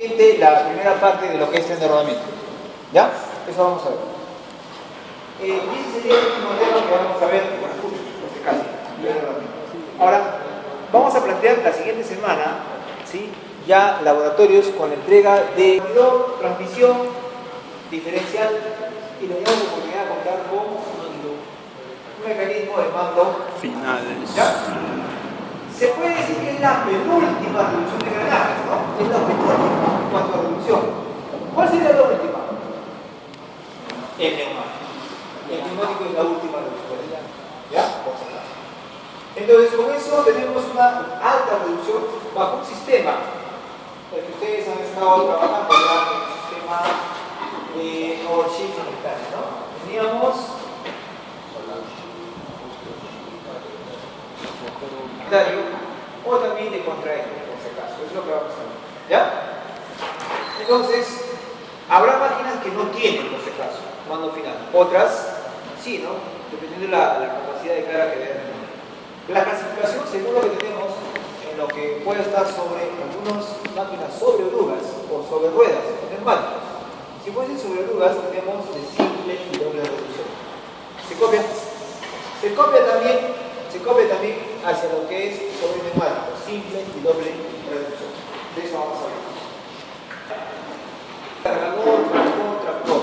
La primera parte de lo que es endeudamiento. ¿Ya? Eso vamos a ver. Y ese sería el último tema que vamos a ver por este caso. Ahora, vamos a plantear la siguiente semana, ¿sí? Ya laboratorios con la entrega de transmisión diferencial y nos damos la oportunidad de contar con un mecanismo de mando finales. ¿Ya? Se puede decir que es la penúltima reducción de granajes, ¿no? Es la penúltima en cuanto a reducción. ¿Cuál sería la última? El neumático. El neumático es la última reducción. ¿Ya? Por si acaso. Entonces, con eso tenemos una alta reducción bajo un sistema, el que ustedes han estado trabajando ya en el sistema de overshift simultáneo, ¿no? Teníamos o también de contraente, por si acaso. Eso es lo que vamos a ver. ¿Ya? Entonces, habrá máquinas que no tienen, por si acaso, mando final. Otras, sí, ¿no? Dependiendo de la capacidad de carga que deben. La clasificación, según lo que tenemos, en lo que puede estar sobre algunas máquinas sobre orugas o sobre ruedas, neumáticos. Si fuesen sobre orugas, tenemos de simple y doble reducción. ¿Se copia? Se copia también hacia lo que es sobre neumático, simple y doble reducción. De eso vamos a ver. Cargador, tractor.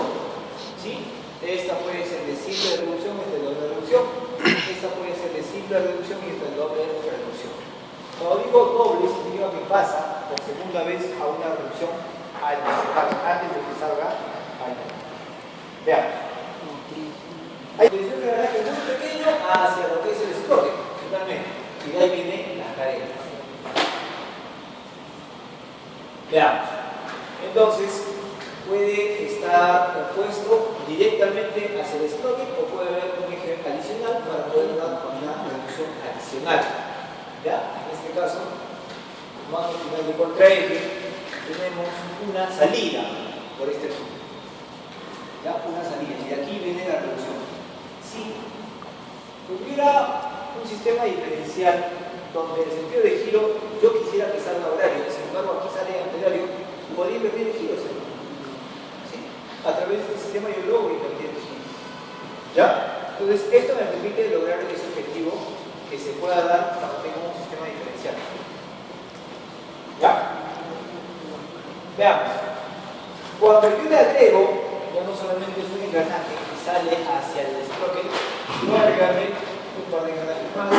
¿Sí? Esta puede ser de simple reducción, esta de doble reducción. Esta puede ser de simple reducción y esta de doble reducción. Cuando digo doble, significa que pasa por segunda vez a una reducción antes de que salga al veamos. Hay reducción de granaje muy pequeño hacia lo que es el escote, totalmente. Y de ahí vienen las cadenas. Veamos. Entonces, puede estar opuesto directamente hacia el escote o puede haber un eje adicional para poder dar una reducción adicional. ¿Ya? En este caso, mando final de contraeje, tenemos una salida por este punto. ¿Ya? Una salida. Y de aquí viene la reducción. Si hubiera un sistema diferencial donde el sentido de giro yo quisiera que salga horario, sin embargo aquí sale antihorario, podría invertir el giro, ¿sí? A través de este sistema yo logro invertir el giro. ¿Ya? Entonces esto me permite lograr ese objetivo que se pueda dar cuando tengo un sistema diferencial. ¿Ya? Veamos. Cuando yo le agrego, ya no solamente es un engranaje que sale hacia el sprocket, voy a agregarle un par de engranajes más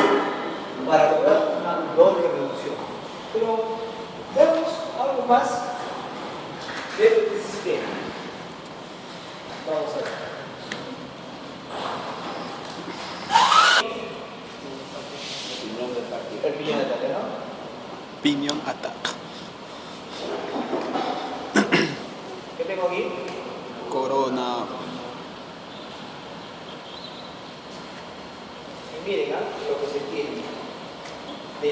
para lograr una doble reducción. Pero veamos algo más de este sistema. Vamos a ver. El piñón de ataque, ¿no? Piñón attack. ¿Qué tengo aquí? Corona. Y miren, lo que se tiene. De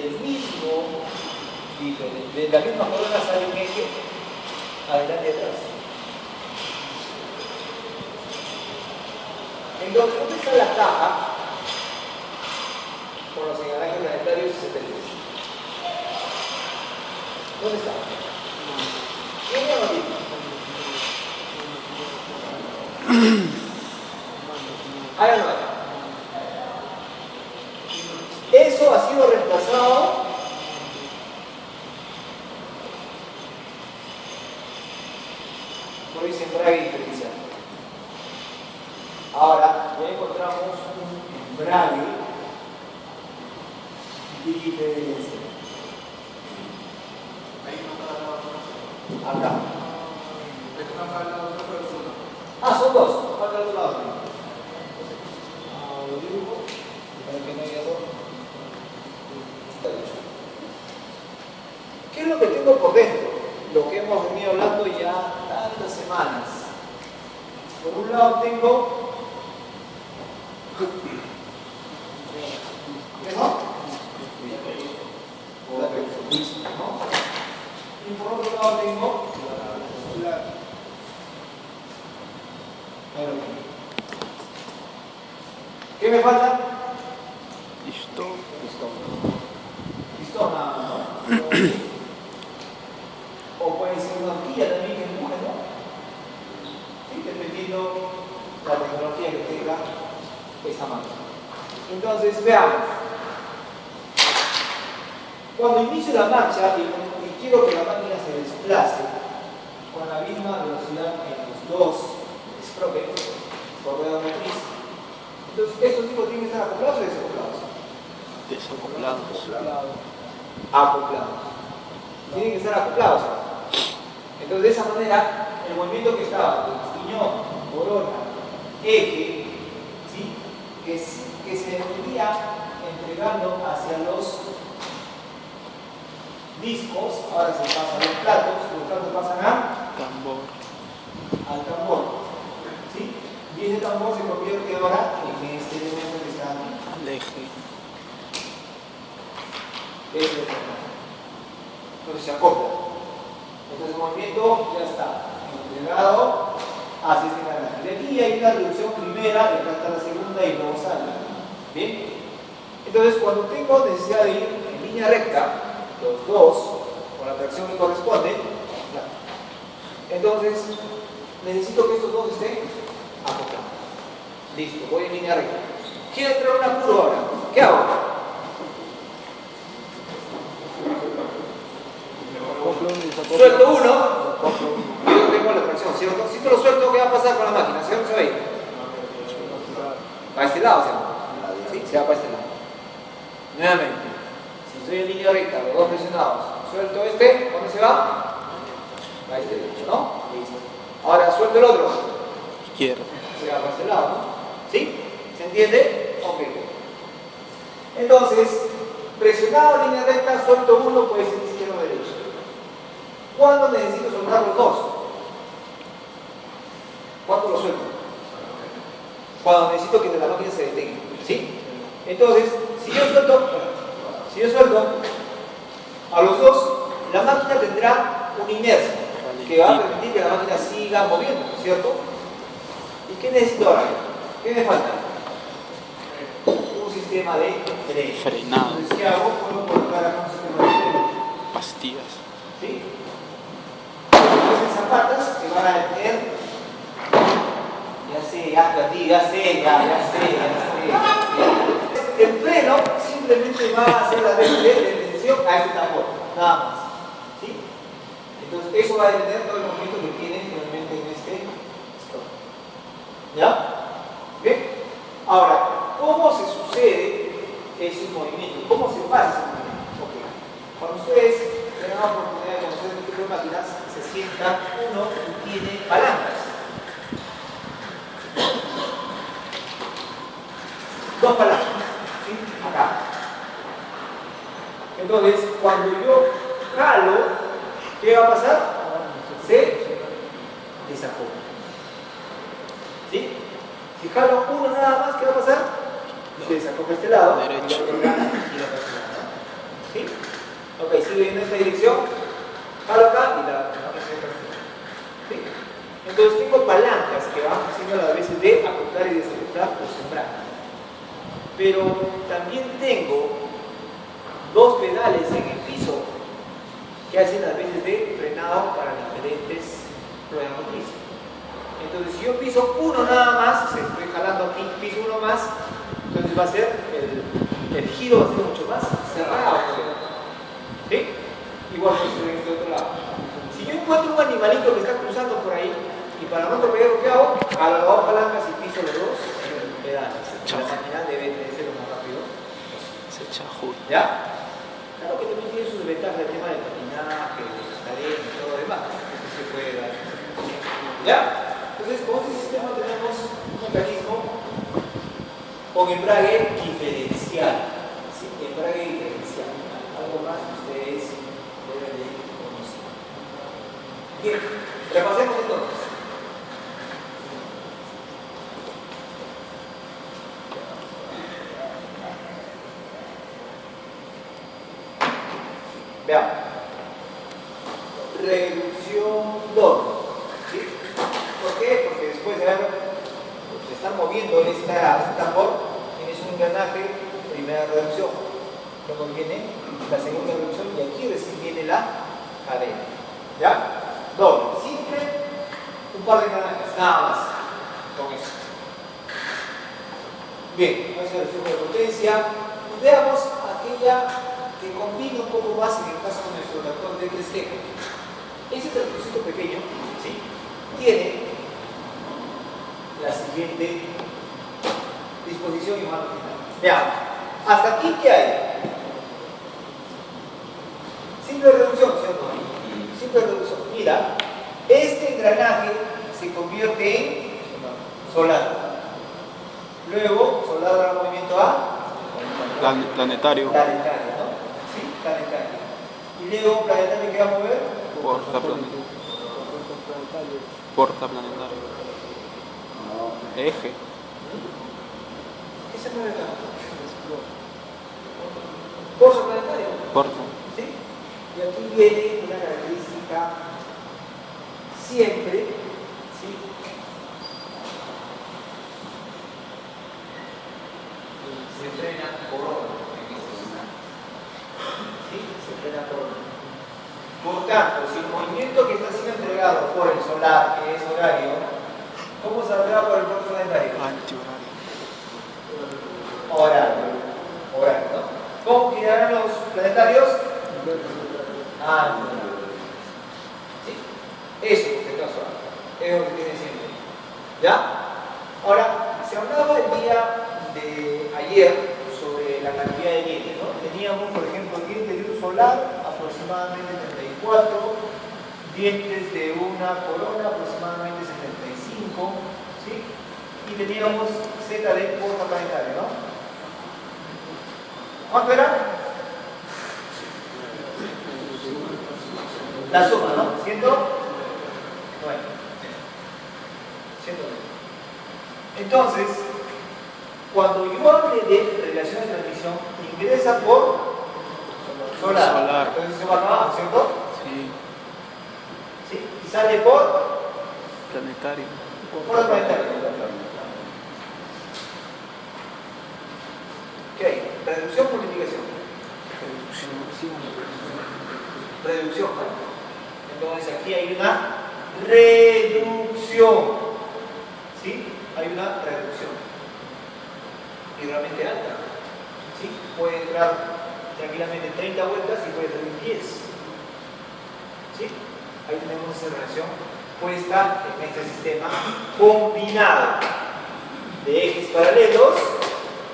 la misma corona sale un eje adelante y atrás. Entonces, ¿dónde está la caja con los engranajes planetarios y satélites? ¿Dónde está? ¿Quién ya lo dijo? Ahí no hay. Eso ha sido reemplazado por ese embrague diferencial. Ahora ya encontramos un embrague diferencial. Acá. Ah, son dos. Falta el otro lado. Lo dibujo para que no haya error. ¿Qué es lo que tengo por dentro? Lo que hemos venido hablando ya tantas semanas. Por un lado tengo y por otro lado tengo ¿qué me falta? Listo. Listo, nada, ¿no? O puede ser una manilla también que empuje, ¿no? ¿Sí? Dependiendo la tecnología que tenga esta máquina. Entonces, veamos. Cuando inicio la marcha y quiero que la máquina se desplace con la misma velocidad en los dos sprockets por rueda motriz, entonces estos tipos tienen que estar acoplados o desacoplados. Desacoplados. Acoplados. Tienen que estar acoplados. Entonces, de esa manera, el movimiento que estaba del piñón, corona, eje, ¿sí? que se venía entregando hacia los discos, ahora se pasan los platos pasan al tambor. ¿Sí? Y ese tambor se convierte ahora en este elemento que está aquí. Al eje. Entonces se acopla. Entonces el movimiento ya está entregado hacia este canal. De aquí hay una reducción primera, y acá está la segunda y luego sale. ¿Bien? Entonces cuando tengo necesidad de ir en línea recta, los dos, con la tracción que corresponde, entonces necesito que estos dos estén acoplados. Listo, voy en línea recta. Quiero entrar una curva ahora. ¿Qué hago? Suelto uno, y yo tengo la tracción, ¿cierto? Si esto lo suelto, ¿qué va a pasar con la máquina? ¿Sí o no se va a ir? Para este lado, ¿cierto? ¿Sí? Se va para este lado. Nuevamente, si estoy en línea recta, los dos presionados, suelto este, ¿dónde se va? Para este derecho, ¿no? Listo. Ahora suelto el otro. Izquierda. Se va para este lado, ¿no? ¿Sí? ¿Se entiende? Ok. Entonces, presionado en línea recta, suelto uno, puede ser izquierdo o derecho. ¿Cuándo necesito soltar los dos? ¿Cuándo lo suelto? Cuando necesito que la máquina se detenga. ¿Sí? Entonces, si yo suelto a los dos, la máquina tendrá una inercia que va a permitir que la máquina siga moviendo, ¿cierto? ¿Y qué necesito ahora? ¿Qué me falta? Un sistema de frenado. Entonces, ¿qué hago? Puedo colocar acá un sistema de freno. Pastillas. ¿Sí? Entonces, zapatas que van a tener, ya sé. El freno simplemente va a hacer la detención a este tambor, nada más. ¿Sí? Entonces, eso va a detener todo el movimiento que tiene finalmente en este stop. ¿Ya? ¿Bien? Ahora, ¿cómo se sucede ese movimiento? ¿Cómo se pasa ese movimiento? Okay. Cuando ustedes tengan la oportunidad de conocer este tipo de máquinas, se sienta uno y tiene palancas. Dos palancas. ¿Sí? Acá. Entonces, cuando yo jalo, ¿qué va a pasar? Se desacopla. ¿Sí? Si jalo uno nada más, ¿qué va a pasar? Se desacopla este lado. Derecho. Y la otra ¿sí? Ok, sigue en esta dirección. Jalo acá y la ¿sí? Entonces tengo palancas que van haciendo las veces de acoplar y desacoplar o sembrar. Pero también tengo dos pedales en el piso que hacen las veces de frenado para diferentes ruedas motrices. Entonces, si yo piso uno nada más, si estoy jalando aquí, piso uno más, entonces va a ser el giro va a ser mucho más cerrado. ¿Sí? Igual que en este otro lado. Si yo encuentro un animalito que está cruzando por ahí y para no atropellarlo, ¿qué hago? A las dos palancas y piso los dos pedales. La máquina debe ser lo más rápido. Se echa justo. ¿Ya? Claro que también tiene sus ventajas el tema del patinaje, de la arena y todo lo demás. Eso se puede dar. ¿Ya? Entonces, con este sistema tenemos un mecanismo con embrague diferencial. ¿Sí? Embrague diferencial. Algo más que ustedes deben de conocer. Bien, repasemos entonces. Veamos. Reducción doble. ¿Sí? ¿Por qué? Porque después de estar moviendo este tambor, tienes un engranaje, primera reducción. Luego viene la segunda reducción y aquí recién viene la cadena. ¿Ya? Doble. par de engranajes, nada más, con eso. Bien, vamos a ver el flujo de potencia. Veamos aquella que combina un poco más en el caso de nuestro reactor de cresquejo. Ese tractorcito pequeño, ¿sí?, tiene la siguiente disposición y mando final. Veamos, hasta aquí, ¿qué hay? Simple reducción, ¿cierto? Simple reducción. Mira, este engranaje se convierte en solar. Luego, solar da movimiento a Planetario. planetario, ¿no? Sí, planetario. Y luego, planetario, ¿qué va a mover? Portaplanetario. Portaplanetario. Eje. ¿Qué se mueve acá? Portaplanetario. Porta. ¿Sí? Y aquí viene una característica siempre, ¿sí?, se frena por hora en este sistema. ¿Sí? Se frena por hora. Por tanto, si el movimiento que está siendo entregado por el solar, que es horario, ¿cómo saldrá por el propio planetario? Antihorario. Horario. Horario, ¿no? ¿Cómo girarán los planetarios? ¿Sí? Eso, por si acaso, es lo que tiene siempre. ¿Ya? Ahora, se hablaba el día de ayer sobre la cantidad de dientes, ¿no? Teníamos, por ejemplo, dientes de un solar, aproximadamente 34, dientes de una corona, aproximadamente 75, ¿sí? Y teníamos Z de portaplanetario, ¿no? ¿Cuánto era? La suma, ¿no? 109. 109. Entonces, cuando yo hable de relación de transmisión, ingresa por solar. Entonces se va acá abajo, ¿cierto? Sí. ¿Sí? Y sale por Planetario. planetario. ¿Qué hay? Reducción, multiplicación. Reducción, ¿no? Entonces aquí hay una reducción. ¿Sí? Hay una reducción. Y realmente alta. ¿Sí? Puede entrar tranquilamente 30 vueltas y puede salir 10. ¿Sí? Ahí tenemos esa relación puesta en este sistema combinado de ejes paralelos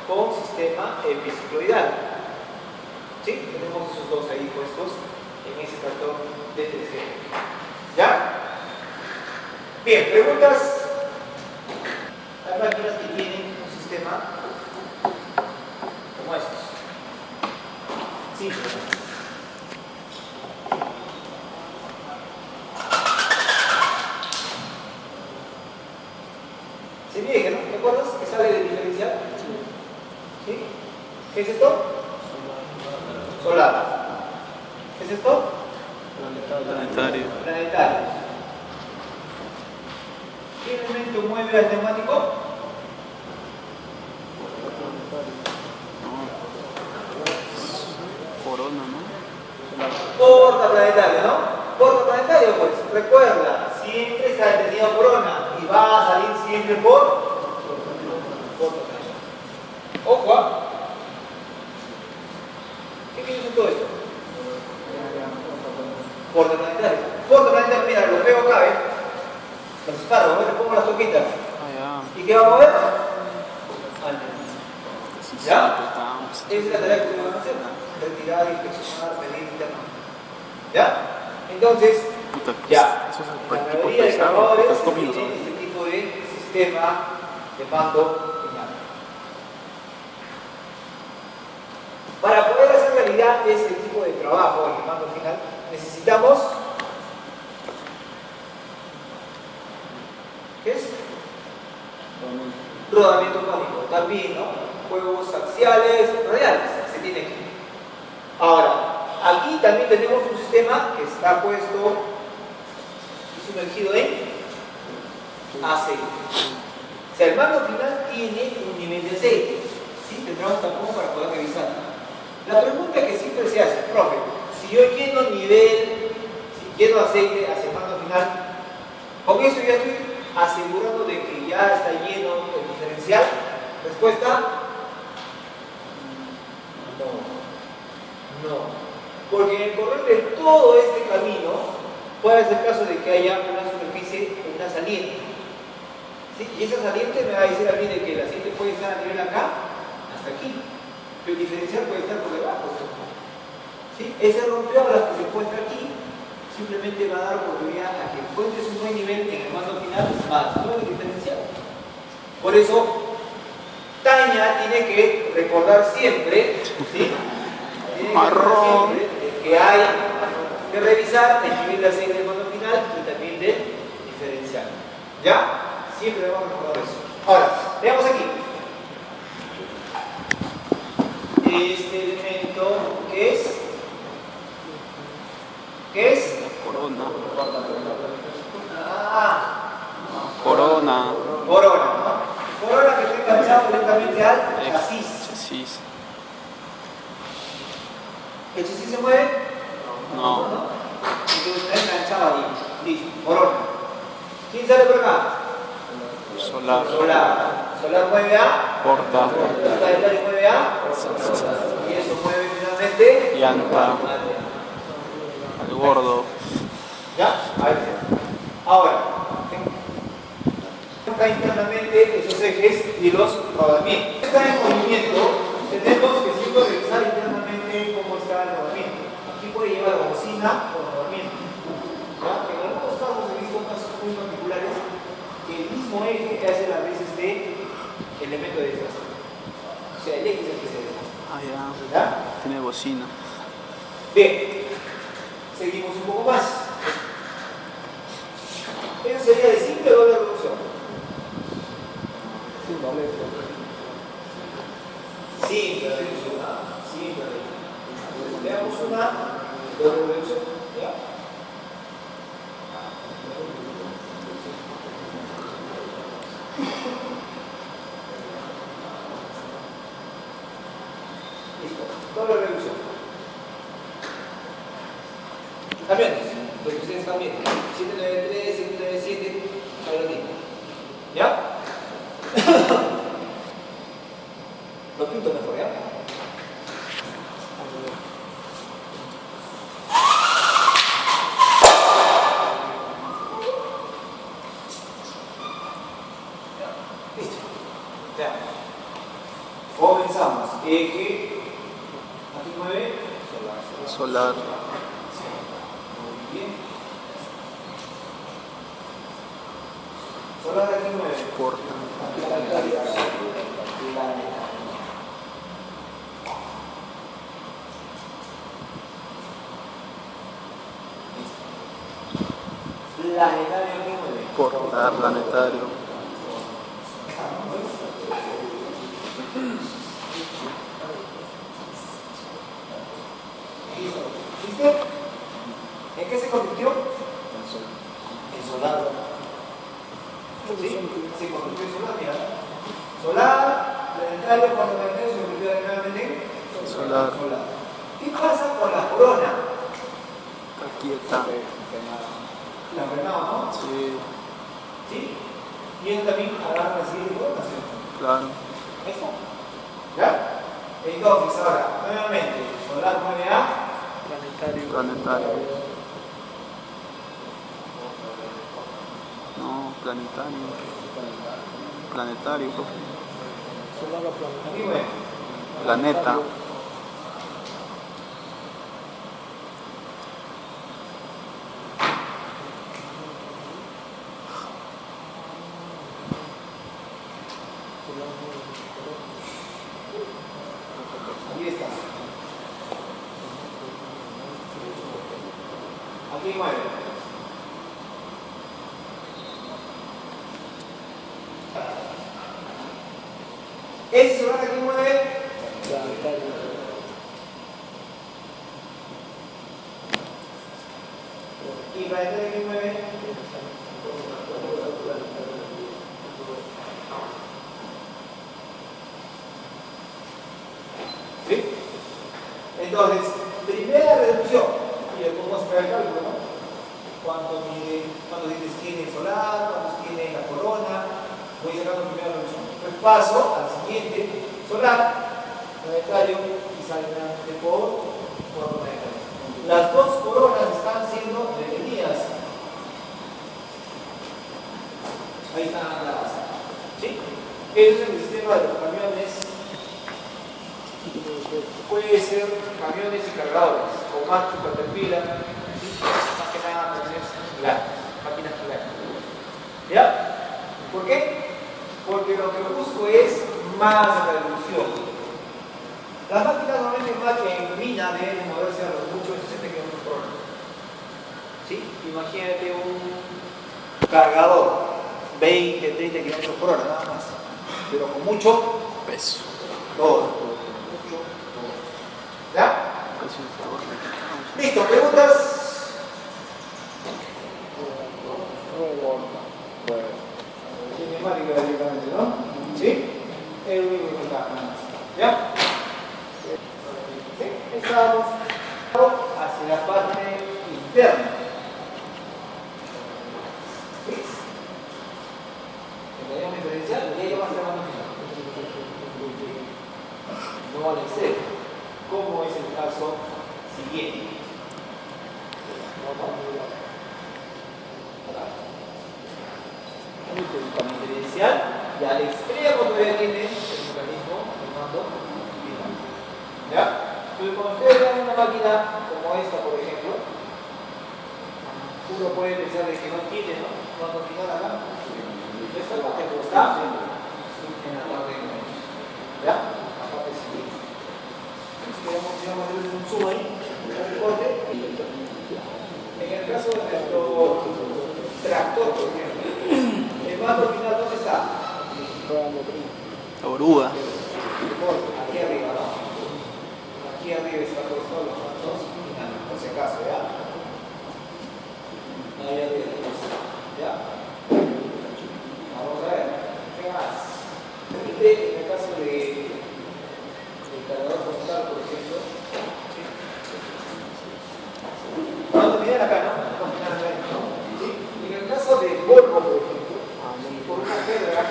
con sistema bicicloidal. ¿Sí? Tenemos esos dos ahí puestos en ese tractor de 3G. ¿Ya? Bien, preguntas. Hay máquinas que tienen un sistema como estos. Sí. Se mi eje, ¿no? ¿Te acuerdas? Que sale de diferencial. ¿Sí? ¿Qué es esto? Solar. ¿Qué es esto? Planetario. Planetario. ¿Qué elemento mueve al neumático? No. Corona, ¿no? Portaplanetario, ¿no? Portaplanetario, pues, recuerda, siempre está detenido corona y va a salir siempre por portaplanetario. Ojo, ¿ah? ¿Qué piensas en todo esto? Portaplanetario. Portaplanetario, mira, lo pego acá, ¿eh? Los disparo, ¿ves? Le pongo las toquitas. Ah, ¿Y qué va a mover? ya. ¿Ya? Estamos. Esa es la tarea que van a hacer. Retirar, inspeccionar, medir internamente. ¿Ya? Entonces, Puta, ya. eso es La el tipo mayoría de pesado. cargadores Estás comiendo, tienen ¿sabes? este tipo de sistema de mando final. Para poder hacer realidad este tipo de trabajo, el mando final, necesitamos. ¿Qué es? Rodamiento cónico, también, ¿no? Juegos axiales, radiales, se tiene aquí. Ahora, aquí también tenemos un sistema que está puesto y sumergido en aceite. O sea, el mando final tiene un nivel de aceite. ¿Sí? Tendrá un tapón para poder revisar. La pregunta que siempre se hace, profe, si yo lleno nivel, si lleno aceite hacia el mando final, ¿con Con eso ya estoy asegurando de que ya está lleno el diferencial. Respuesta: no. Porque en el correr de todo este camino puede ser caso de que haya una superficie, una saliente. ¿Sí? Y esa saliente me va a decir a mí de que la saliente puede estar a nivel acá hasta aquí, pero el diferencial puede estar por debajo. ¿Sí? Ese rompeolas que se encuentra aquí simplemente va a dar oportunidad a que encuentres un buen nivel en el mando final más no el diferencial. Por eso Tania tiene que recordar siempre, ¿sí? Tiene que recordar siempre que hay que revisar el nivel de aceite del mando final y también del diferencial. ¿Ya? Siempre debemos recordar eso. Ahora, veamos aquí. Este elemento, ¿qué es? ¿Qué es? Corona. Corona, ¿no? Corona que está enganchado directamente al chasis. Chasis. ¿El chasis se mueve? No. Entonces está enganchado ahí. Listo. Corona. ¿Quién sale por acá? Solar. Solar mueve a Porta. Calendario mueve a y eso mueve finalmente Llanta. Al gordo. ¿ya? Ahí está. Ahora, está internamente esos ejes y los rodamientos. Está en movimiento, tenemos que siempre revisar internamente cómo está el rodamiento. Aquí puede llevar bocina o rodamiento. ¿Ya? En algunos casos he visto casos muy particulares que el mismo eje hace las veces de elemento de desgaste. O sea, el eje es el que se desgasta. Ah, ya. ¿Ya? Tiene bocina. Bien, seguimos un poco más. Eso sería de simple doble reducción. Simple reducción. Veamos una doble reducción. ¿Ya? Listo. Doble reducción. Camiones, lo que ustedes están viendo. 793, 797, ahí lo tienen. ¿Ya? Lo pinto mejor, ¿ya? Listo. Ya. Comenzamos. Eje. Aquí mueve. Solar. Muy bien. Solar aquí mueve. Porta. Planetario aquí mueve. Porta. Planetario. ¿Viste? ¿En qué se convirtió? En solar. ¿Sí? Se convirtió en solar, mira. Solar, planetario, cuando planetario se convirtió nuevamente en Solar. ¿Qué pasa con la corona? Está quieta. La frenamos, ¿no? Sí. ¿Sí? Y él también agarra la siguiente información. Claro. Ahí está. ¿Ya? Entonces, ahora, nuevamente, solar mueve a Planetario. No, planetario. Planetario, profe. aquí mueve. Planeta. Aquí está. Aquí mueve. Ese solar aquí mueve. Y planetario aquí mueve. ¿Sí? Entonces, primera reducción. Y le podemos esperar el cálculo, ¿no? ¿Cuántos dientes tiene el solar? paso al siguiente solar, planetario, y salen de por planetario. Las dos coronas están siendo detenidas. Ahí está la base. ¿Sí? Eso es el sistema de los camiones. Puede ser camiones y cargadores, o Machu, Caterpillar, más que nada camiones grandes, máquinas gigantes. ¿Ya? ¿Por qué? Porque lo que busco es más reducción. Las máquinas normalmente en mina deben moverse a lo mucho de 60 km/h. ¿Sí? Imagínate un cargador, 20, 30 km/h nada más, pero con mucho Peso. todo. ¿Ya? Listo, preguntas. Cinemática directamente, ¿no? ¿Sí? Es lo único que está. ¿Ya? ¿Sí? Estamos hacia la parte interna. ¿Sí? El diagrama diferencial, y ahí va a ser más final. No al extremo. ¿Cómo es el caso siguiente? El diferencial y al extremo todavía tiene el mecanismo de mando final. ¿Ya? Entonces, cuando ustedes vean una máquina como esta, por ejemplo, uno puede pensar de que no tiene, ¿no? Mando final acá. Esta parte está en la parte de ¿ya? La parte siguiente. Queremos hacer un zoom ahí, un corte. En el caso de nuestro tractor, por ejemplo, el mando final, ¿dónde está? La oruga. Aquí arriba, ¿no? Aquí arriba está puesto los mandos finales, por si acaso, ¿ya? Ahí arriba, ¿ya? Vamos a ver, ¿qué más? Permite, en el caso de cargador postal, por ejemplo. Vamos a terminar acá, ¿no? Vamos a terminar acá, ¿no? ¿Sí? En el caso de Volvo, por ejemplo, por una pedra,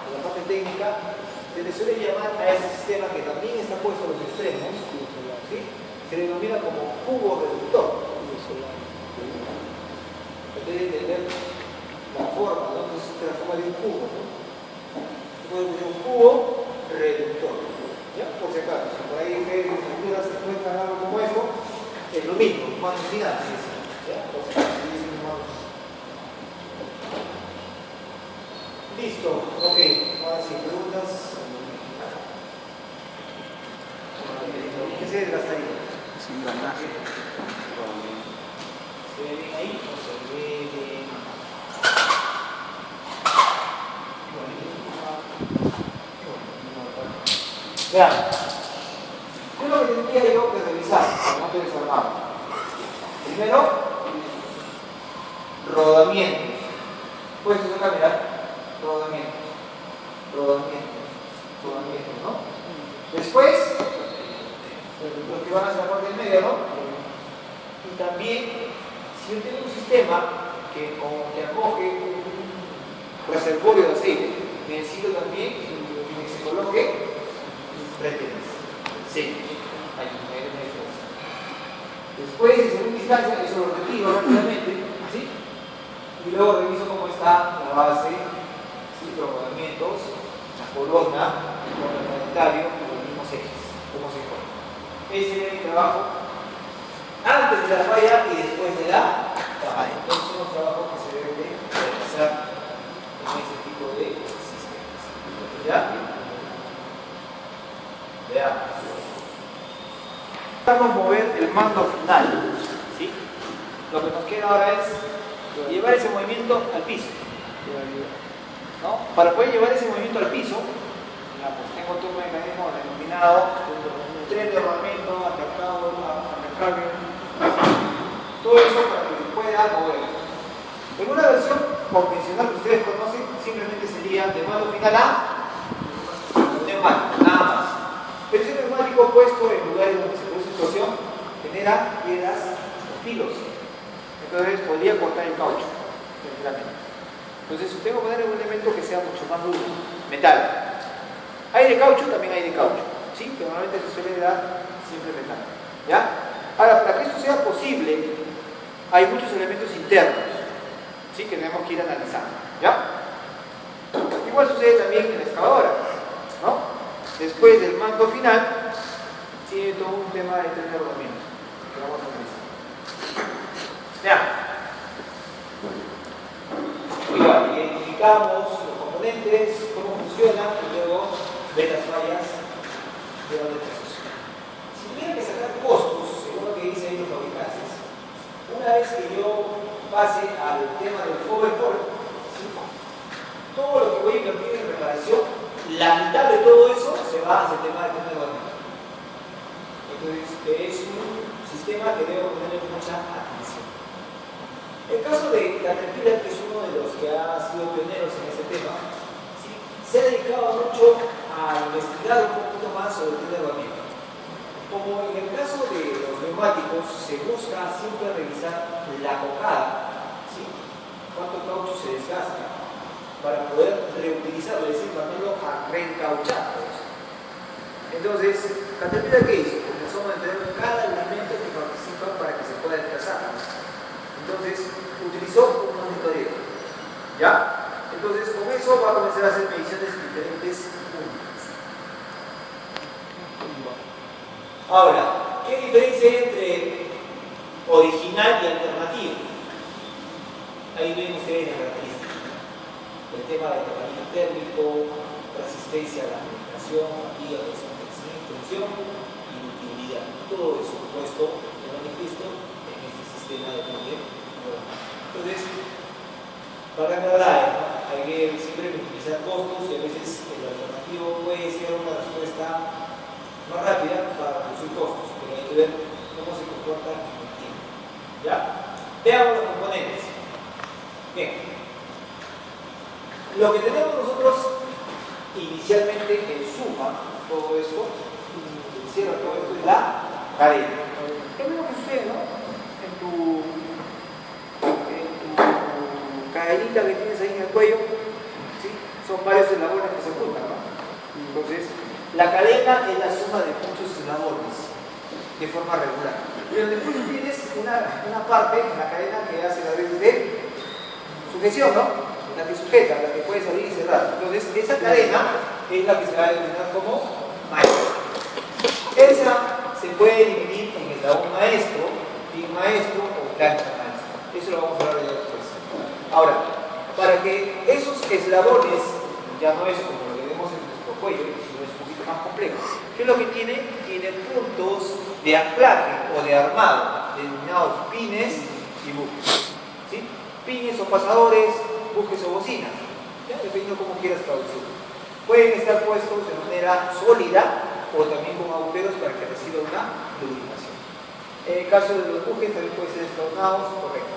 en la parte técnica, se le suele llamar a ese sistema que también está puesto a los extremos, ¿sí? Se denomina como cubo reductor. Debe entender la forma, ¿no? Entonces se transforma de un cubo, ¿no? Se puede poner un cubo reductor. ¿Ya? Por si acaso, si por ahí ustedes en estructuras se encuentran algo como esto, es lo mismo, mando final, ¿ya? Por si acaso, listo, ok, ahora sí, preguntas. ¿Qué se desgastaría? Es engranaje. ¿Se ve bien ahí? ¿O se ve bien? Vean, ¿qué es lo que tendría yo que revisar para no desarmarlo? Primero, rodamientos. Puedes acá mirar, rodamientos, ¿no? Después, los que van hacia la parte del medio, ¿no? Y también, si yo tengo un sistema que acoge un reservorio de aceite, necesito también que se coloque retenes. Sí, ahí después, en segunda instancia, eso lo retiro rápidamente, ¿sí? Y luego reviso cómo está la base, ¿sí? Los rodamientos, la colonna, el planetario, los mismos ejes, cómo se pone. Ese es mi trabajo antes de la falla y después de la falla. Entonces son los trabajos que se deben de realizar en este tipo de sistemas. ¿Ya? Veamos. Vamos a mover el mando final. ¿Sí? Lo que nos queda ahora es llevar ese movimiento al piso. ¿No? Para poder llevar ese movimiento al piso, digamos, tengo todo un mecanismo denominado tren de rodamiento, atracado, recargue, todo eso para que se pueda mover. En una versión convencional que ustedes conocen, simplemente sería de mando final a neumático, nada más. Pero ese neumático puesto en lugares donde se produce explosión genera piedras o filos. Entonces podría cortar el caucho, tranquilamente. Entonces tengo que poner un elemento que sea mucho más duro, metal. Hay de caucho, también hay de caucho, ¿sí? Pero normalmente se suele dar siempre metal, ¿ya? Ahora, para que esto sea posible, hay muchos elementos internos, ¿sí? Que tenemos que ir analizando, ¿ya? Igual sucede también en la excavadora, ¿no? Después del mando final, tiene todo un tema de tren de rodamiento que vamos a analizar. Ya. Igual, identificamos los componentes, cómo funcionan y luego ver las fallas de dónde funcionan. Si tuviera que sacar costos, según lo que dicen ahí los fabricantes, una vez que yo pase al tema del overhaul, ¿sí? Todo lo que voy a invertir en reparación, la mitad de todo eso se va hacia el tema del rodamiento. Entonces, es un sistema que debo ponerle mucha atención. El caso de Caterpillar, que es uno de los que ha sido pioneros en este tema, ¿sí? Se ha dedicado mucho a investigar un poquito más sobre el tema de rodamiento. Como en el caso de los neumáticos, se busca siempre revisar la cocada, ¿sí? Cuánto caucho se desgasta, para poder reutilizarlo, es decir, mandarlo a reencauchar. Entonces, Caterpillar, ¿qué hizo? Comenzó a mantener cada elemento que participa para que se pueda desplazar. Entonces, utilizó un monitoreo, ¿ya? Entonces, con eso va a comenzar a hacer mediciones en diferentes puntos. Ahora, ¿qué diferencia hay entre original y alternativo? Ahí ven ustedes las características. El tema de tratamiento térmico, resistencia a la penetración, fatiga, tensión y utilidad. Todo eso puesto de manifiesto en este sistema de poder. Entonces, para ganar, ¿no? Hay que siempre minimizar costos y a veces el alternativo puede ser una respuesta más rápida para reducir costos, pero hay que ver cómo se comporta en el tiempo. ¿Ya? Veamos los componentes. Bien. Lo que tenemos nosotros inicialmente en suma, todo esto, cierra todo esto, es la cadena. ¿Qué es lo que sucede, no? En tu cadenita que tienes ahí en el cuello, ¿sí? Son varios eslabones que se juntan, ¿no? Entonces, la cadena es la suma de muchos eslabones de forma regular. Pero después tienes una parte en la cadena que hace la red de sujeción, ¿no? La que sujeta, la que puedes abrir y cerrar. Entonces, esa cadena es la que se va a denominar como maestro. Esa se puede dividir en eslabón maestro, pin maestro o plancha maestro. Eso lo vamos a hablar ya después. Ahora, para que esos eslabones, ya no es como lo que vemos en nuestro cuello, sino es un poquito más complejo. ¿Qué es lo que tiene? Tiene puntos de anclaje o de armado, denominados pines y bujes. ¿Sí? Pines o pasadores, bujes o bocinas, ¿ya? Dependiendo cómo quieras traducirlo. Pueden estar puestos de manera sólida o también con agujeros para que reciba una lubricación. En el caso de los bujes también pueden ser escalonados, correcto.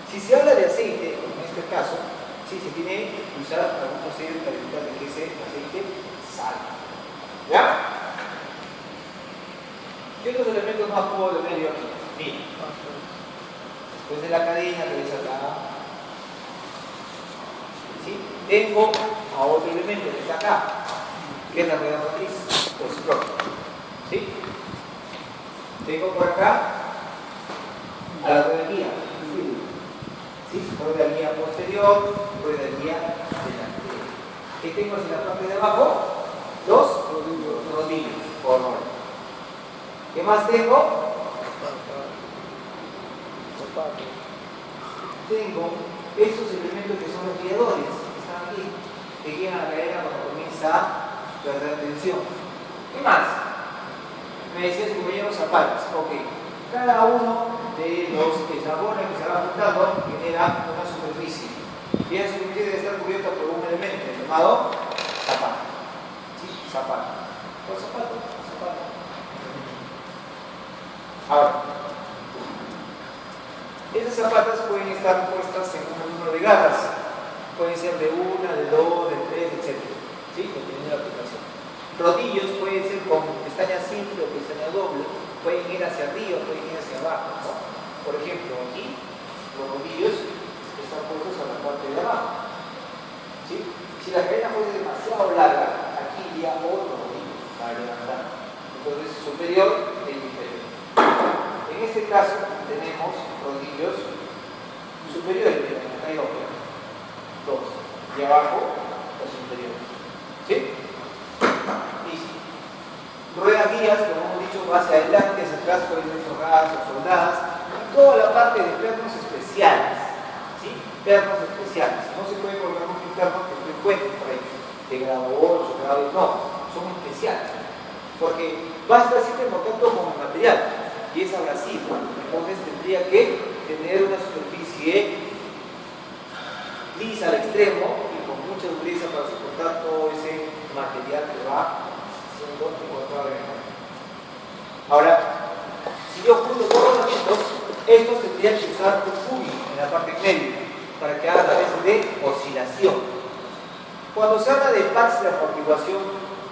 Si se habla de aceite, como en este caso, sí se tiene que usar algún procedimiento para evitar que ese aceite salga. ¿Ya? ¿Qué otros elementos más puedo tener yo aquí? Mira, después de la cadena que ves acá, ¿sí? Tengo a otro elemento que está acá, que es la rueda motriz o sprocket. ¿Sí? Tengo por acá a la rueda guía. ¿Sí? Rueda guía posterior, rueda guía delantera. ¿Qué tengo en la parte de abajo? Dos rodillos por orden. ¿Qué más tengo? Tengo estos elementos que son los guiadores, que están aquí, que guían a la cadena cuando comienza a perder tensión. ¿Qué más? Me decía su compañero zapatos. Ok. Cada uno de los eslabones que se van juntando genera una superficie. Y esa superficie debe estar cubierta por un elemento llamado zapato. ¿Sí? Zapato. ¿Cuál zapato? Zapato. Ahora, esas zapatas pueden estar puestas en un número de garras. Pueden ser de una, de dos, de tres, etc. ¿Sí? Dependiendo de la aplicación. Rodillos pueden ser con pestaña simple o pestaña doble. Pueden ir hacia arriba, pueden ir hacia abajo, ¿no? Por ejemplo, aquí los rodillos están puestos a la parte de abajo. la cadena fuese demasiado larga, aquí iría otro rodillo para levantar. Entonces superior e inferior. En este caso tenemos rodillos superiores, acá hay dos, y abajo los inferiores. ¿Sí? Listo. Ruedas guías, como hemos dicho, hacia adelante, hacia atrás, pueden ser forradas o soldadas. Y toda la parte de pernos especiales. ¿Sí? Pernos especiales. No se puede colocar un perno que tú encuentres por ahí, de grado 8, grado 10, no, son especiales. Porque va a estar siempre en contacto con el material y es abrasivo. Entonces tendría que tener una superficie lisa al extremo y con mucha dureza para soportar todo ese material que va siendo encontrado en el mar. Ahora, si yo junto todos los rodillos, estos tendrían que usar un buggy en la parte media para que haga la veces de oscilación. Cuando se habla de pads de amortiguación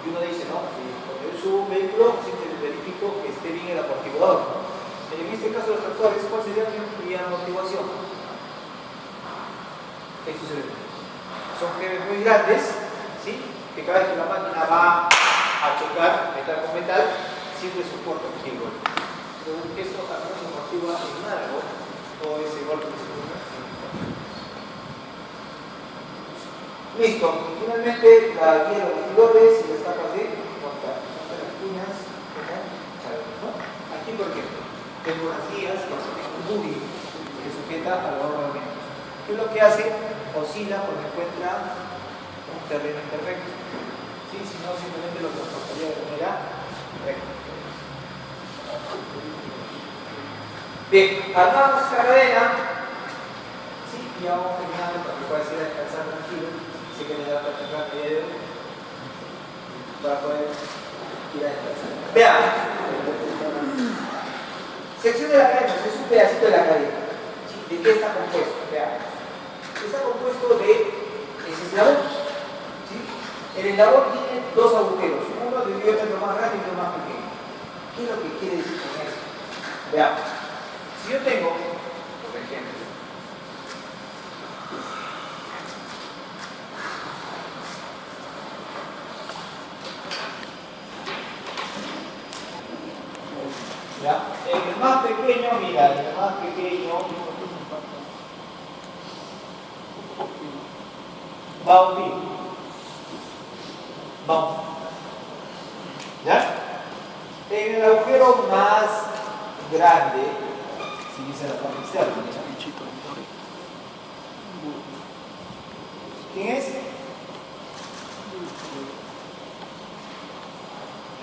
y uno dice, no, cuando yo subo un vehículo siempre verifico que esté bien el amortiguador, ¿no? En este caso de los tractores, ¿cuál sería mi amortiguación? Estos elementos son gemes muy grandes, ¿sí? Que cada vez que la máquina va a chocar metal con metal, siempre soporta un golpe. Pero esto al menos amortigua en algo todo ese golpe que se produce. Listo. Finalmente, la guía de los bastidores y las tapas de montar las cuñas, ¿no? Aquí, por ejemplo, tengo unas guías que son un buggy que sujeta a la barra de vientos. ¿Qué es lo que hace? Oscila cuando encuentra un terreno imperfecto. ¿Sí? Si no, simplemente lo transportaría de manera recta. Bien, armamos esta cadena. ¿Sí? Y vamos terminando para que pueda ir a descansar tranquilo. Se quede la temprana video para poder ir a descansar. Veamos. Sección de la cadena, es un pedacito de la cadena. ¿Sí? ¿De qué está compuesto? Veamos. Está compuesto de ese eslabón. ¿Sí? El eslabón tiene dos agujeros, uno de diámetro más grande y otro más pequeño. ¿Qué es lo que quiere decir con eso? Veamos. Si yo tengo, por ejemplo, ¿ya? El más pequeño, mira, el más pequeño va a unir. Vamos. ¿Ya? En el agujero más grande, si dice la parte externa, ¿quién es?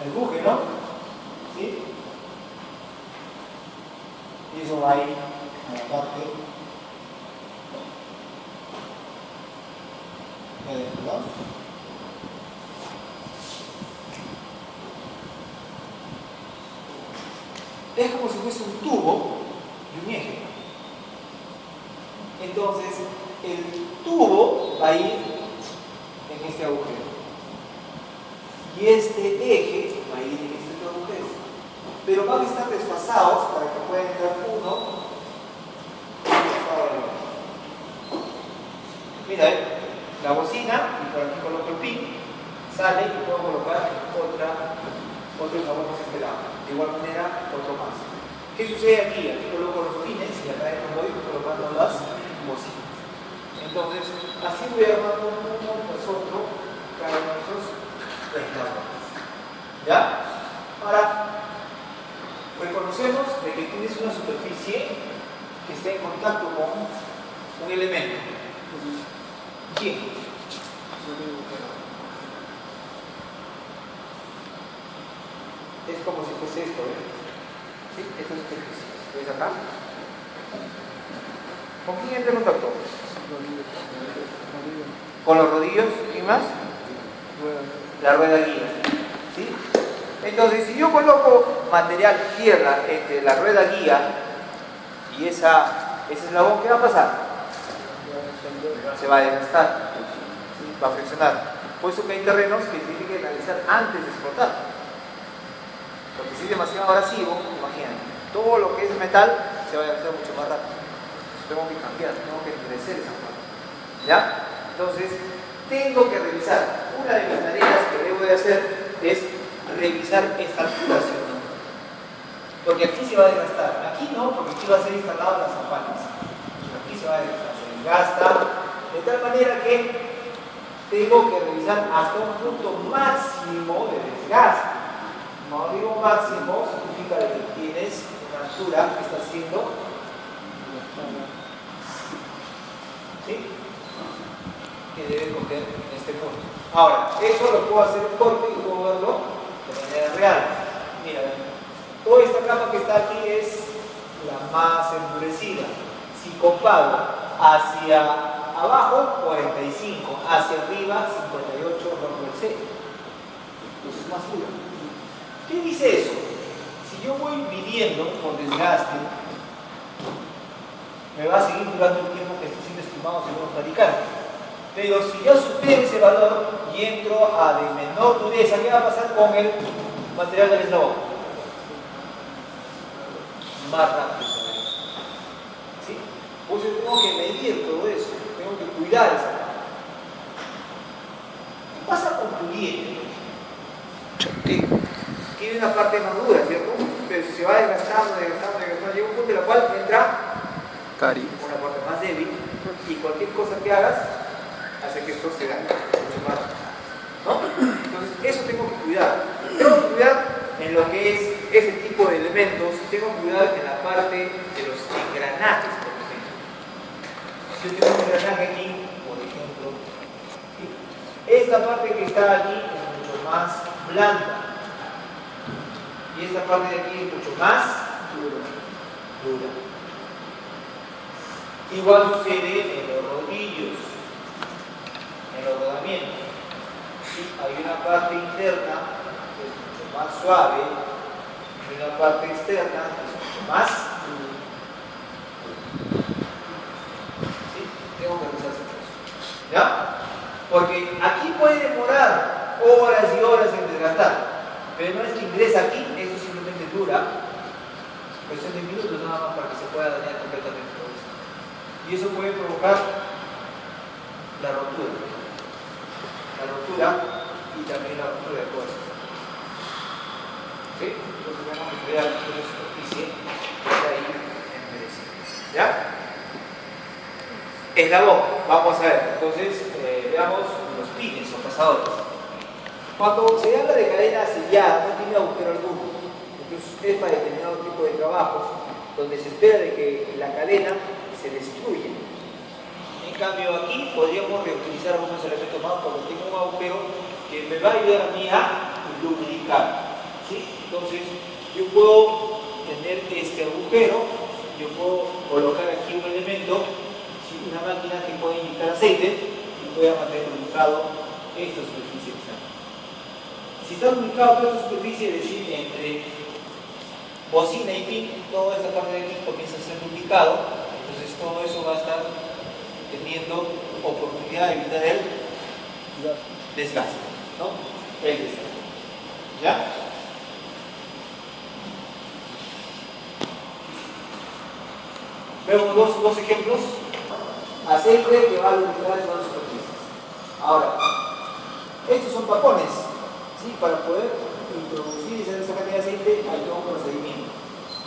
El buje, ¿no? ¿Sí? Y eso va ahí a la parte de adentro, ¿no? Es como si fuese un tubo y un eje. Entonces, el tubo va a ir en este agujero. Y este eje va a ir en este otro agujero. Pero van a estar desfasados para que pueda entrar uno en el estado del otro. Mira, la bocina, y por aquí coloco el pin, sale y puedo colocar otro eslabón más este lado. De igual manera, otro más. ¿Qué sucede aquí? Aquí coloco los pines y acá voy colocando las bocinas. Entonces, así voy armando uno tras otro cada uno de esos eslabones. ¿Ya? Ahora, reconocemos de que tienes una superficie que está en contacto con un elemento. ¿Quién? Es como si fuese esto, ¿ves? ¿Sí? Esta superficie. ¿Ves acá? ¿Con quién entra en contacto? Con los rodillos. ¿Y más? La rueda guía. ¿Sí? Entonces, si yo coloco material tierra entre la rueda guía y ese eslabón, ¿qué va a pasar? Se va a desgastar, va a friccionar. Por eso que hay terrenos que tienen que analizar antes de explotar. Porque si es demasiado abrasivo, imagínate, todo lo que es metal se va a desgastar mucho más rápido. Entonces, tengo que cambiar, tengo que endurecer esa parte. ¿Ya? Entonces, tengo que revisar. Una de las tareas que debo de hacer es revisar esta altura, ¿sí o no? Porque aquí se va a desgastar. Aquí no, porque aquí va a ser instalado las zapatas. Aquí se va a desgastar, se desgasta, de tal manera que tengo que revisar hasta un punto máximo de desgaste. Cuando digo máximo, significa que tienes una altura que está haciendo, ¿sí?, que debe coger en este punto. Ahora, eso lo puedo hacer en corte y puedo verlo de manera real. Mira, toda esta capa que está aquí es la más endurecida. Si comparo hacia abajo, 45, hacia arriba, 58 bajo el C. Entonces es más dura. ¿Qué dice eso? Si yo voy midiendo por desgaste, me va a seguir durando el tiempo que esté siendo estimado según el fabricante. Pero si yo supero ese valor y entro a de menor dureza, ¿qué va a pasar con el material del eslabón? Más rápido se ve. ¿Sí? Pues yo tengo que medir todo eso, tengo que cuidar esa parte. ¿Qué pasa con tu diente? Tiene una parte más dura, ¿cierto? Pero si se va desgastando, llega un punto en el cual entra una parte más débil y cualquier cosa que hagas hace que esto se dañe mucho más, ¿no? Entonces, eso tengo que cuidar. Tengo que cuidar en lo que es ese tipo de elementos, tengo que cuidar en la parte de los engranajes, por ejemplo. Si yo tengo un engranaje aquí, por ejemplo, esta parte que está aquí es mucho más blanda. Y esta parte de aquí es mucho más dura. Igual sucede en los rodillos, en los rodamientos. ¿Sí? Hay una parte interna que es mucho más suave y una parte externa que es mucho más dura. ¿Sí? Tengo que revisar eso. ¿Ya? Porque aquí puede demorar horas y horas en desgastar. Pero no es que ingresa aquí, esto simplemente dura cuestión de minutos nada más para que se pueda dañar completamente todo esto. Y eso puede provocar la rotura y también la rotura de todo esto. ¿Sí? Entonces vamos a estudiar esa superficie que está ahí endurecida. ¿Ya? Eslabón, vamos a ver. Entonces, veamos los pines o pasadores. Cuando se habla de cadena sellada, no tiene agujero alguno. Entonces es para determinado tipo de trabajos donde se espera de que la cadena se destruya. En cambio aquí podríamos reutilizar algunos elementos más porque tengo un agujero que me va a ayudar a mí a lubricar. ¿Sí? Entonces yo puedo tener este agujero, yo puedo colocar aquí un elemento, ¿sí?, una máquina que puede inyectar aceite y pueda mantener lubricado esta superficie que está. Si está lubricado toda esta superficie, es decir, entre bocina y pin, toda esta parte de aquí comienza a ser lubricado, entonces todo eso va a estar teniendo oportunidad de evitar el desgaste, ¿no? El desgaste. ¿Ya? Vemos dos ejemplos. Aceite que va a lubricar en todas las superficies. Ahora, estos son tapones. ¿Sí? Para poder introducir y hacer esa cantidad de aceite hay todo un procedimiento.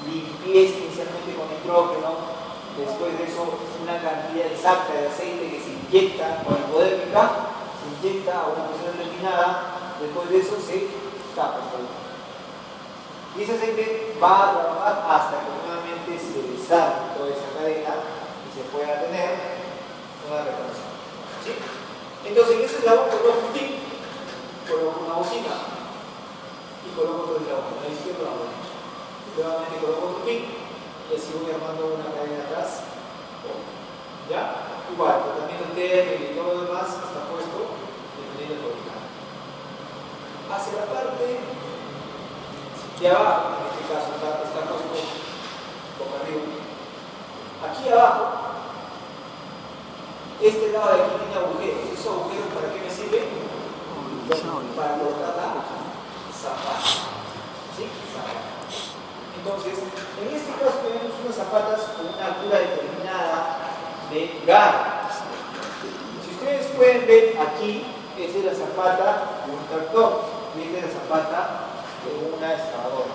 Limpieza inicialmente con nitrógeno, después de eso una cantidad exacta de aceite que se inyecta con el poder picar, se inyecta a una presión determinada, después de eso se tapa el producto. Y ese aceite va a trabajar hasta que nuevamente se desarme toda esa cadena y se pueda tener una reparación. ¿Sí? Entonces, en ese eslabón coloco un tip, coloco una bocina y coloco otro eslabón, a la izquierda o a la derecha. Nuevamente coloco otro tip y así voy armando una cadena atrás. ¿Ya? Igual, tratamiento térmico y todo lo demás está puesto dependiendo del fabricante. Hacia la parte de abajo, en este caso está puesto boca arriba. Aquí abajo, este lado de aquí tiene agujeros. ¿Esos agujeros para qué me sirven? Para colocar la zapata. ¿Sí? Zapata. Entonces, en este caso tenemos unas zapatas con una altura determinada de garra. Si ustedes pueden pueden ver aquí, esta es la zapata de un tractor y esta es la zapata de una excavadora.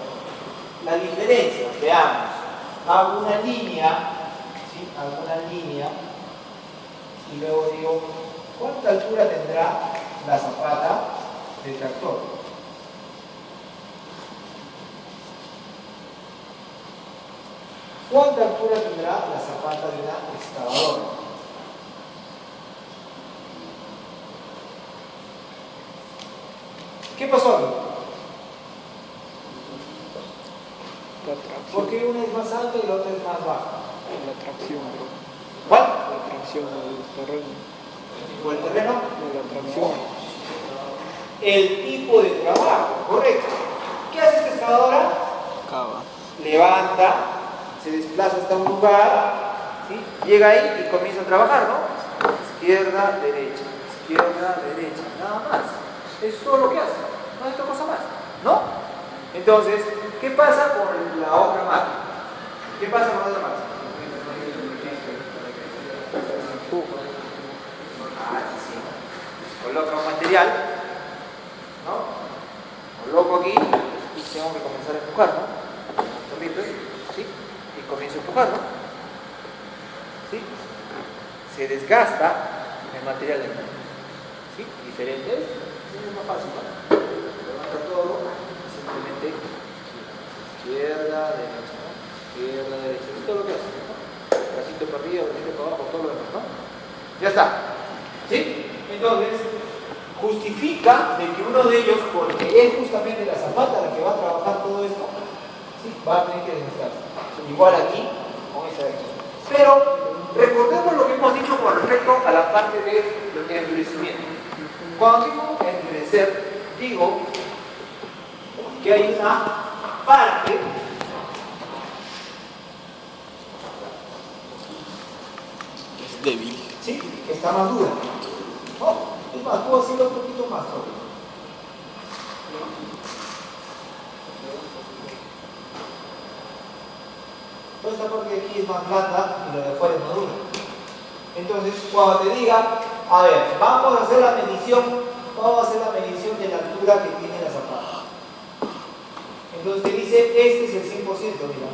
La diferencia, veamos, hago una línea, ¿sí? Hago una línea y luego digo, ¿cuánta altura tendrá la zapata del tractor? ¿Cuánta altura tendrá la zapata de una excavadora? ¿Qué pasó aquí? La tracción. ¿Por qué una es más alta y la otra es más baja? La tracción, bro. ¿Cuál? La tracción del terreno. ¿Por el terreno? No, la tracción. El tipo de trabajo, correcto. ¿Qué hace esta excavadora? Cava. Levanta, se desplaza hasta un lugar, ¿sí? Llega ahí y comienza a trabajar, ¿no? Izquierda, derecha, nada más. Eso es todo lo que hace, no hay otra cosa más, ¿no? Entonces, ¿qué pasa con la otra máquina? ¿Qué pasa con la otra máquina? Sí. Coloca un material, ¿no? Coloco aquí y tengo que comenzar a empujar, ¿no? ¿Sí? Y comienzo a empujar, ¿no? ¿Sí? Se desgasta el material de aquí. ¿Sí? Diferente. Es más fácil, ¿no? Levanta todo, simplemente izquierda, derecha, ¿no? Izquierda, derecha. Eso es todo lo que hace, ¿no? Bracito para arriba, bracito para abajo, todo lo demás, ¿no? Ya está. ¿Sí? Entonces, justifica de que uno de ellos, porque es justamente la zapata la que va a trabajar todo esto, ¿sí? Va a tener que desgastarse. Igual aquí, con esta de aquí. Pero, recordemos lo que hemos dicho con respecto a la parte del endurecimiento. Cuando digo endurecer, digo que hay una parte Es débil. ¿sí? Que está más dura. ¿No? Es más, puedo hacerlo un poquito más duro. Toda esta parte de aquí es más blanda y lo de afuera es más dura. Entonces, cuando te diga, a ver, vamos a hacer la medición de la altura que tiene la zapata. Entonces te dice, este es el 100%, mira.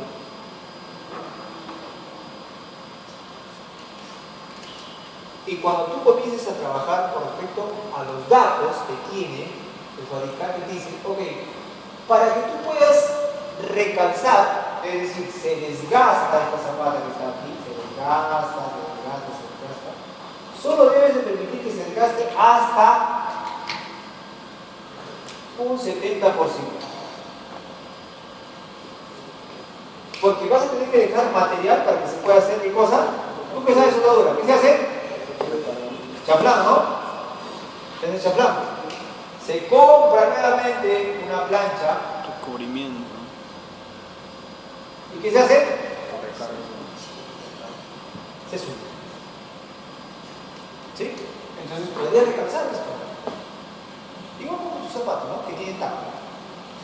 Y cuando tú comiences a trabajar con respecto a los datos que tiene el fabricante, te dice, ok, para que tú puedas recalzar, es decir, se desgasta esta zapata que está aquí, se desgasta. Solo debes de permitir que se desgaste hasta un 70%. Porque vas a tener que dejar material para que se pueda hacer qué cosa. ¿Tú qué sabes soldadura? ¿Qué se hace? Chaflán, ¿no? ¿Tienes chaflán? Se compra nuevamente una plancha. Recubrimiento. ¿Y qué se hace? Se sube. ¿Sí? Entonces podría recalzar esto. Igual como tu zapato, ¿no? Que tiene taco.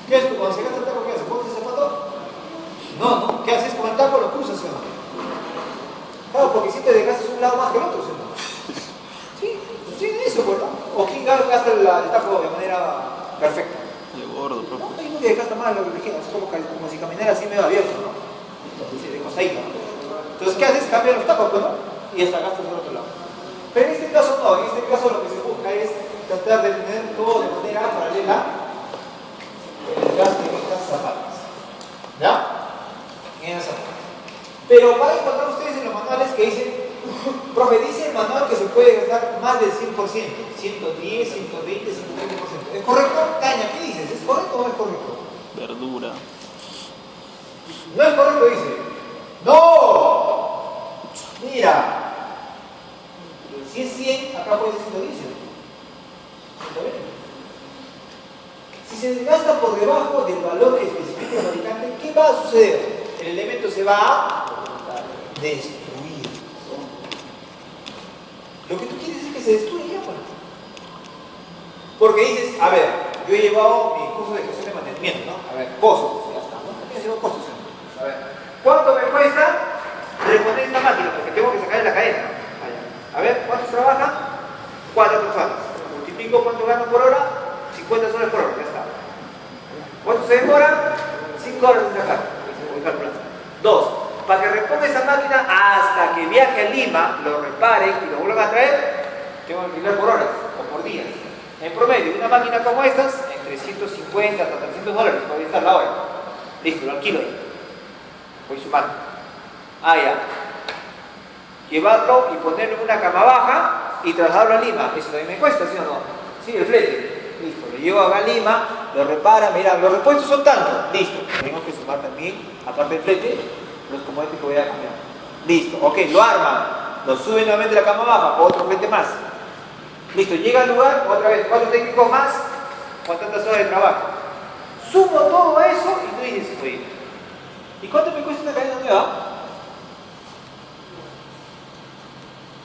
¿Qué es tú? Cuando se gasta el taco, ¿qué haces? ¿Pones el zapato? No. ¿Qué haces con el taco? Lo cruzas, ¿sí o no? Claro, porque si te desgastas un lado más que el otro, ¿sí o no? Sí, eso, pues, ¿no? ¿O quién gasta el taco de manera perfecta? De gordo, No, profe. hay uno que gasta más lo que le queda. Es como si caminara así medio abierto, ¿no? Entonces, de costadito. Entonces, ¿qué haces? Cambias los tacos, pues, ¿no? Y hasta gastas del otro lado. Pero en este caso no, en este caso lo que se busca es tratar de tener todo de manera paralela el desgaste en estas zapatas. ¿Ya? En esas zapatas. Pero van a encontrar ustedes en los manuales que dicen, profe, dice el manual que se puede gastar más del 100%, 110, 120, 130%. ¿Es correcto? Taña, ¿qué dices? ¿Es correcto o no es correcto? Verdura. No es correcto, dice. ¡No! Mira. Si es 100, acá puede ser 110. 120. Si se desgasta por debajo del valor que especifica el fabricante, ¿qué va a suceder? El elemento se va a destruir. Lo que tú quieres es que se destruya, pues. Porque dices, a ver, yo he llevado mi curso de gestión de mantenimiento, ¿no? A ver, costos, ya está, ¿no? ¿Qué llevo costos? A ver, ¿cuánto me cuesta reponer esta máquina? Porque tengo que sacarle la cadena. A ver, ¿cuántos trabajan? 4 personas. Multiplico cuánto gano por hora, 50 soles por hora, ya está. ¿Cuánto se demora? 5 horas en sacar. Voy calculando. 2. Para que reponga esa máquina hasta que viaje a Lima, lo reparen y lo vuelvan a traer, tengo que alquilar por horas o por días. En promedio, una máquina como estas, entre 150 hasta 300 dólares puede estar la hora. Listo, lo alquilo ahí. Voy sumando. Ah, ya. Llevarlo y ponerlo en una cama baja y trasladarlo a Lima. Eso también me cuesta, ¿sí o no? Sí, el flete. Listo, lo llevo acá a Lima, lo repara, mira, los repuestos son tantos. Listo. Tengo que sumar también, aparte del flete, los componentes que voy a cambiar. Listo, ok, lo arman, lo suben nuevamente a la cama baja, otro flete más. Listo, llega al lugar, otra vez, 4 técnicos más, con tantas horas de trabajo. Sumo todo eso y tú dices, oye, ¿y cuánto me cuesta una cadena nueva?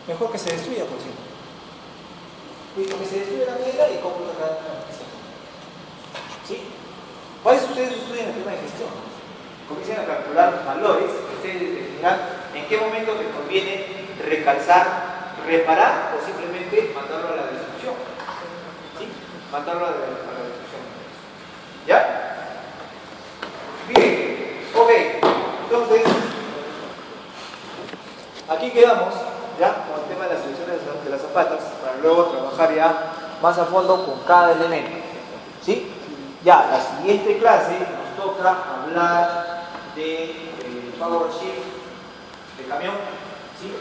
Mejor que se destruya, por cierto. Listo, que se destruya la cadena y compro una cadena nueva. ¿Sí? Por eso ustedes estudian el tema de gestión. Comiencen a calcular valores, ustedes definirán en qué momento les conviene recalzar, reparar o simplemente mandarlo a la destrucción. ¿Sí? Mandarlo a la destrucción. ¿Ya? Bien, ok. Entonces, aquí quedamos ya con el tema de las selecciones de las zapatas para luego trabajar ya más a fondo con cada elemento. ¿Sí? Ya, la siguiente clase nos toca hablar de PowerShift de camión, ¿sí?